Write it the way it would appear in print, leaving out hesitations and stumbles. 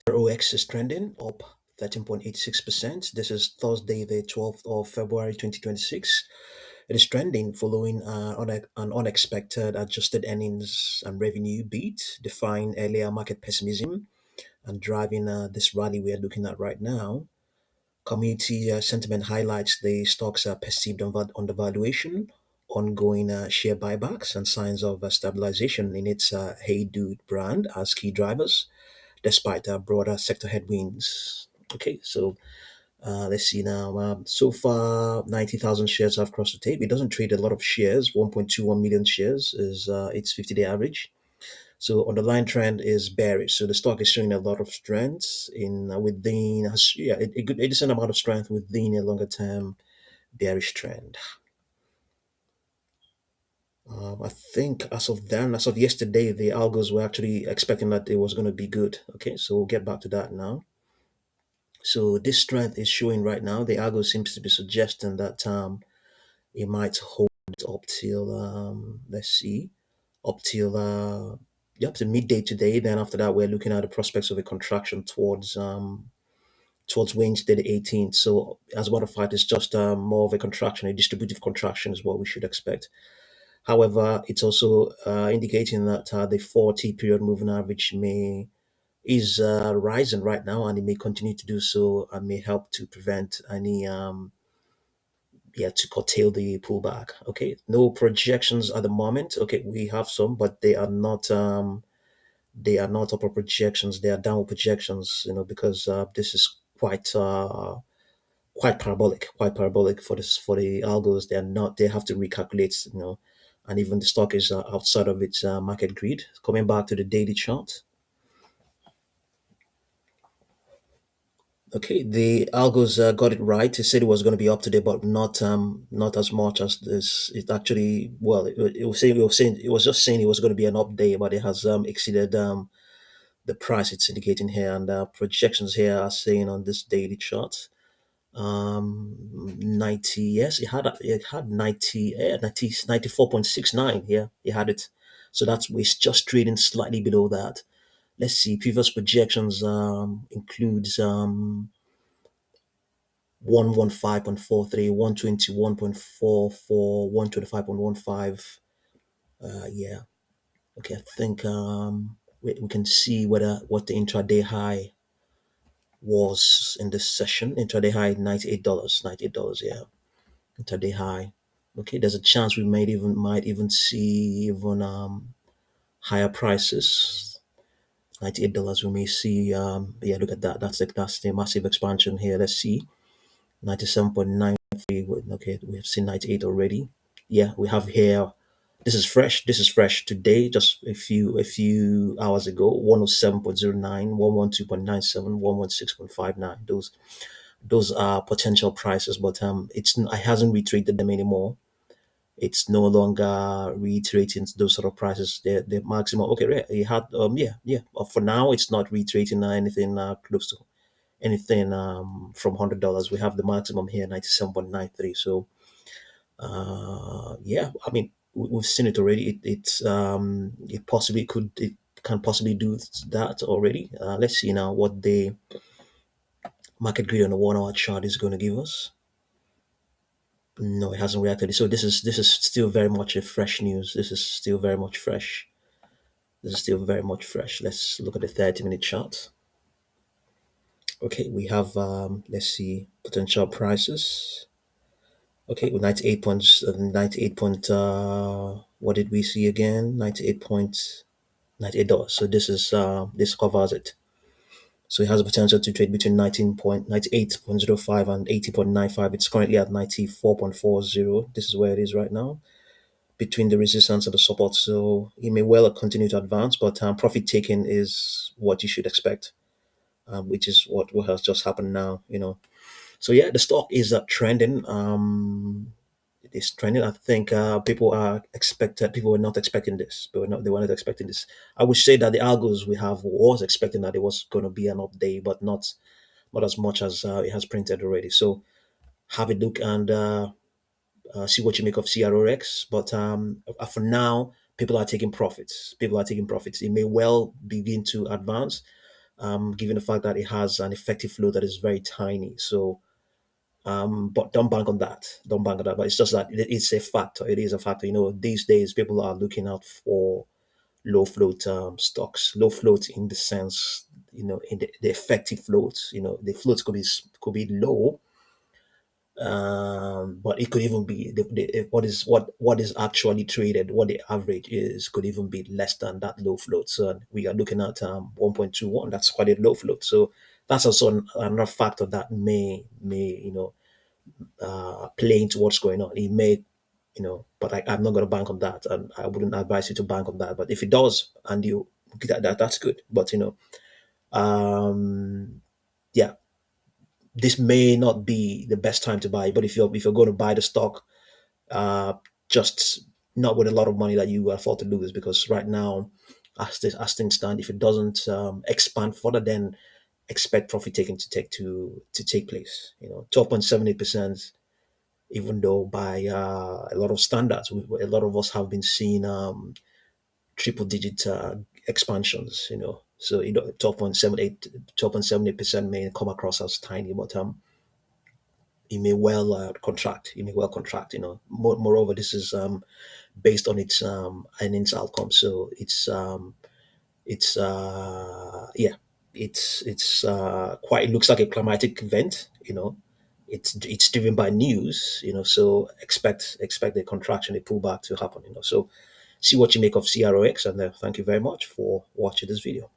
CROX is trending up 13.86%. This is Thursday, the 12th of February 2026. It is trending following an unexpected adjusted earnings and revenue beat, defying earlier market pessimism and driving this rally we are looking at right now. Community sentiment highlights the stock's perceived undervaluation, ongoing share buybacks, and signs of stabilization in its HeyDude brand as key drivers despite broader sector headwinds. Okay, so let's see now. So far, 90,000 shares have crossed the tape. It doesn't trade a lot of shares. 1.21 million shares is its 50-day average. So underlying trend is bearish. So the stock is showing a lot of strength in within a good a decent amount of strength within a longer term bearish trend. I think as of yesterday, the algos were actually expecting that it was going to be good. Okay, so we'll get back to that now. So this strength is showing right now. The algo seems to be suggesting that it might hold up till let's see, up till yeah, up to midday today. Then after that, we're looking at the prospects of a contraction towards Wednesday the 18th. So as a matter of fact, it's just more of a contraction, a distributive contraction is what we should expect. However, it's also indicating that the 40 period moving average may is rising right now, and it may continue to do so, and may help to prevent any yeah, to curtail the pullback. Okay, no projections at the moment. Okay, we have some, but they are not upper projections. They are downward projections. Because this is quite parabolic for this for the algos. They are not. They have to recalculate. And even the stock is outside of its market grid. Coming back to the daily chart. Okay, the algos got it right. It said it was going to be up today, but not as much as this. It actually, well, it was just saying it was going to be an up day, but it has exceeded the price it's indicating here, and projections here are saying on this daily chart 90. Yes, it had 90 90 94.69. Yeah, it had it. So that's it's just trading slightly below that. Let's see, previous projections includes 115.43, 121.44, 125.15. Yeah. Okay, I think we can see whether what the intraday high was in this session. Intraday high $98. $98, yeah. Intraday high. Okay, there's a chance we might even see even higher prices. $98 we may see yeah, look at that. That's the massive expansion here. Let's see. 97.93. Okay, we have seen 98 already. Yeah, we have here. This is fresh today, just a few hours ago. 107.09, 112.97, 116.59. Those are potential prices, but it hasn't reiterated them anymore. It's no longer reiterating those sort of prices. The maximum. Okay, right. It had yeah. For now, it's not reiterating anything close to anything from $100. We have the maximum here, 97.93. So yeah, I mean, we've seen it already. It can possibly do that already. Let's see now what the market grid on the 1 hour chart is going to give us. No, it hasn't reacted. So this is still very much a fresh news. This is still very much fresh. This is still very much fresh. Let's look at the 30-minute chart. Okay, we have let's see, potential prices. Okay, with 98 point, what did we see again? 98 dollars. So this covers it. So it has a potential to trade between 98.05 and 80.95. It's currently at 94.40. This is where it is right now, between the resistance and the support. So it may well continue to advance, but profit taking is what you should expect, which is what has just happened now. So yeah, the stock is trending. It is trending. I think people were not expecting this. They were not expecting this. I would say that the algos we have was expecting that it was going to be an up day, but not as much as it has printed already. So have a look and see what you make of CROX. But for now, people are taking profits. It may well begin to advance. given the fact that it has an effective flow that is very tiny. So, but don't bank on that. Don't bank on that. But it's just that it's a factor. It is a factor. These days people are looking out for low float stocks. Low float in the sense, in the effective floats. The floats could be low, but it could even be what is actually traded, what the average is, could even be less than that low float. So we are looking at 1.21. That's quite a low float. So that's also another factor that may play into what's going on. It may, but I'm not going to bank on that, and I wouldn't advise you to bank on that. But if it does, and that's good. But um, yeah, this may not be the best time to buy. But if you're going to buy the stock, uh, just not with a lot of money that you afford to lose, because right now, as things stand, if it doesn't expand further, then expect profit taking to take place. 12.78%. Even though by a lot of standards, a lot of us have been seeing triple digit expansions. So 12.78% may come across as tiny, but it may well contract. It may well contract. Moreover, this is based on its earnings outcome. So yeah, it's quite. It looks like a climatic event. It's driven by news. So expect a contraction, a pullback to happen. So see what you make of CROX, and thank you very much for watching this video.